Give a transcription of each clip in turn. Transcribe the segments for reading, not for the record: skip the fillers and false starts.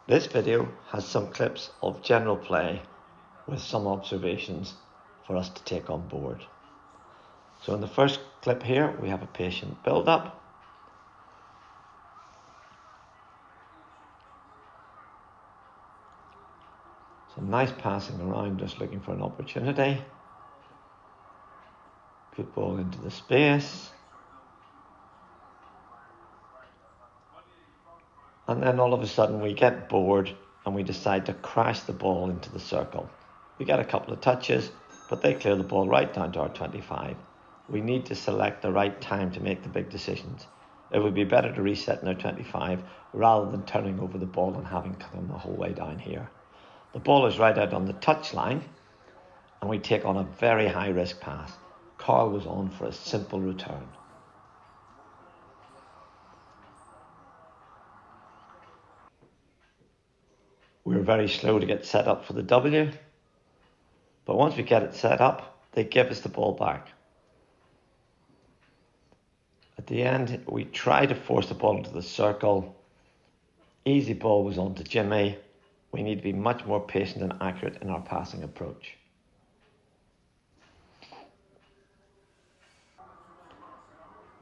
This video has some clips of general play with some observations for us to take on board. So in the first clip here, we have a patient build-up. Some nice passing around, just looking for an opportunity. Good ball into the space. And then all of a sudden we get bored and we decide to crash the ball into the circle. We get a couple of touches, but they clear the ball right down to our 25. We need to select the right time to make the big decisions. It would be better to reset in our 25 rather than turning over the ball and having come the whole way down here. The ball is right out on the touchline and we take on a very high risk pass. Carl was on for a simple return. We were very slow to get set up for the W, but once we get it set up, they give us the ball back. At the end, we tried to force the ball into the circle. Easy ball was on to Jimmy. We need to be much more patient and accurate in our passing approach.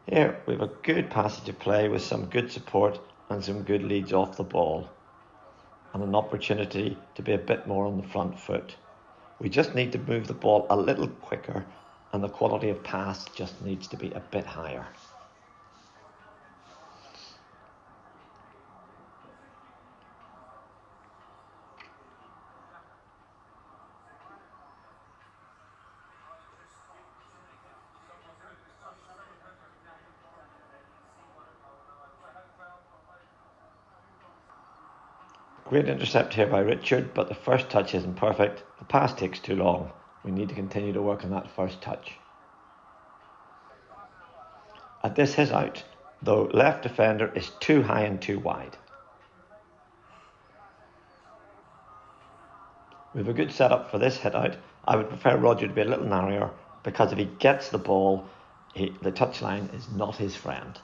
Here we have a good passage of play with some good support and some good leads off the ball, and an opportunity to be a bit more on the front foot. We just need to move the ball a little quicker, and the quality of pass just needs to be a bit higher. Great intercept here by Richard, but the first touch isn't perfect. The pass takes too long. We need to continue to work on that first touch. At this hit out, the left defender is too high and too wide. We have a good setup for this hit out. I would prefer Roger to be a little narrower because if he gets the ball, the touchline is not his friend.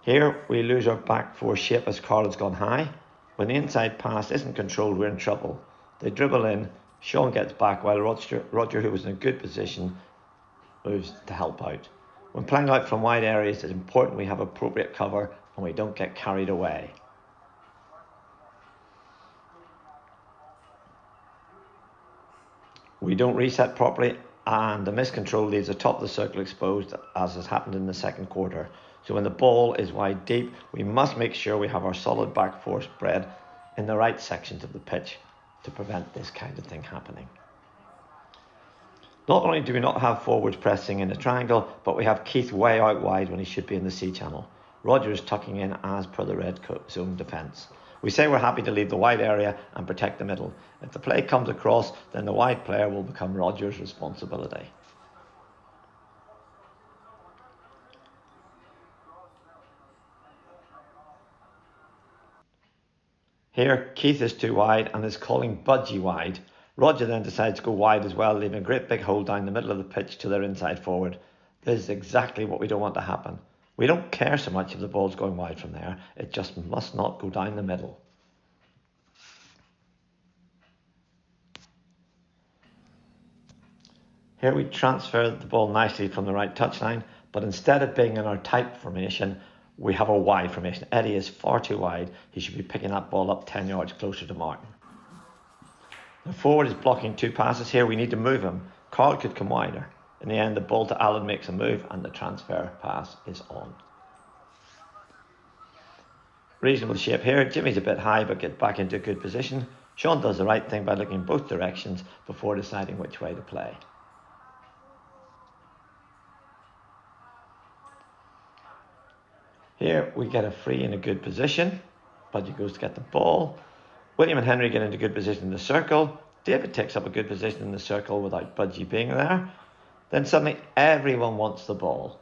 Here we lose our back four shape as Carl has gone high. When the inside pass isn't controlled, we're in trouble. They dribble in, Sean gets back while Roger, who was in a good position, moves to help out. When playing out from wide areas, it's important we have appropriate cover and we don't get carried away. We don't reset properly and the miscontrol leaves the top of the circle exposed, as has happened in the second quarter. So when the ball is wide deep, we must make sure we have our solid back four spread in the right sections of the pitch to prevent this kind of thing happening. Not only do we not have forwards pressing in the triangle, but we have Keith way out wide when he should be in the C channel. Roger is tucking in as per the red zone defence. We say we're happy to leave the wide area and protect the middle. If the play comes across, then the wide player will become Roger's responsibility. Here, Keith is too wide and is calling Budgie wide. Roger then decides to go wide as well, leaving a great big hole down the middle of the pitch to their inside forward. This is exactly what we don't want to happen. We don't care so much if the ball's going wide from there, it just must not go down the middle. Here we transfer the ball nicely from the right touchline, but instead of being in our tight formation, we have a wide formation. Eddie is far too wide. He should be picking that ball up 10 yards closer to Martin. The forward is blocking two passes here. We need to move him. Carl could come wider. In the end, the ball to Alan makes a move and the transfer pass is on. Reasonable shape here. Jimmy's a bit high but gets back into a good position. Sean does the right thing by looking both directions before deciding which way to play. Here we get a free in a good position. Budgie goes to get the ball. William and Henry get into good position in the circle. David takes up a good position in the circle without Budgie being there. Then suddenly everyone wants the ball.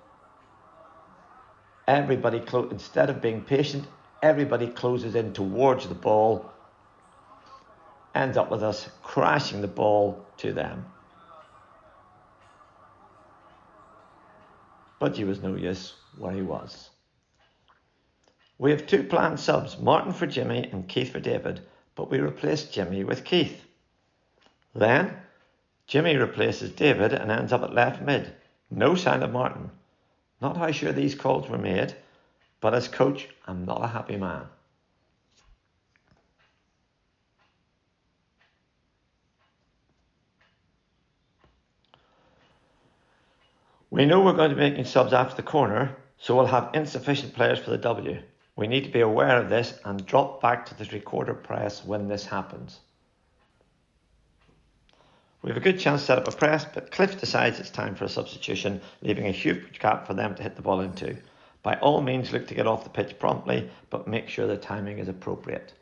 Everybody, instead of being patient, everybody closes in towards the ball. Ends up with us crashing the ball to them. Budgie was no use where he was. We have 2 planned subs, Martin for Jimmy and Keith for David, but we replaced Jimmy with Keith. Then, Jimmy replaces David and ends up at left mid. No sign of Martin. Not how sure these calls were made, but as coach, I'm not a happy man. We know we're going to be making subs after the corner, so we'll have insufficient players for the W. We need to be aware of this and drop back to the 3/4 press when this happens. We have a good chance to set up a press, but Cliff decides it's time for a substitution, leaving a huge gap for them to hit the ball into. By all means, look to get off the pitch promptly, but make sure the timing is appropriate.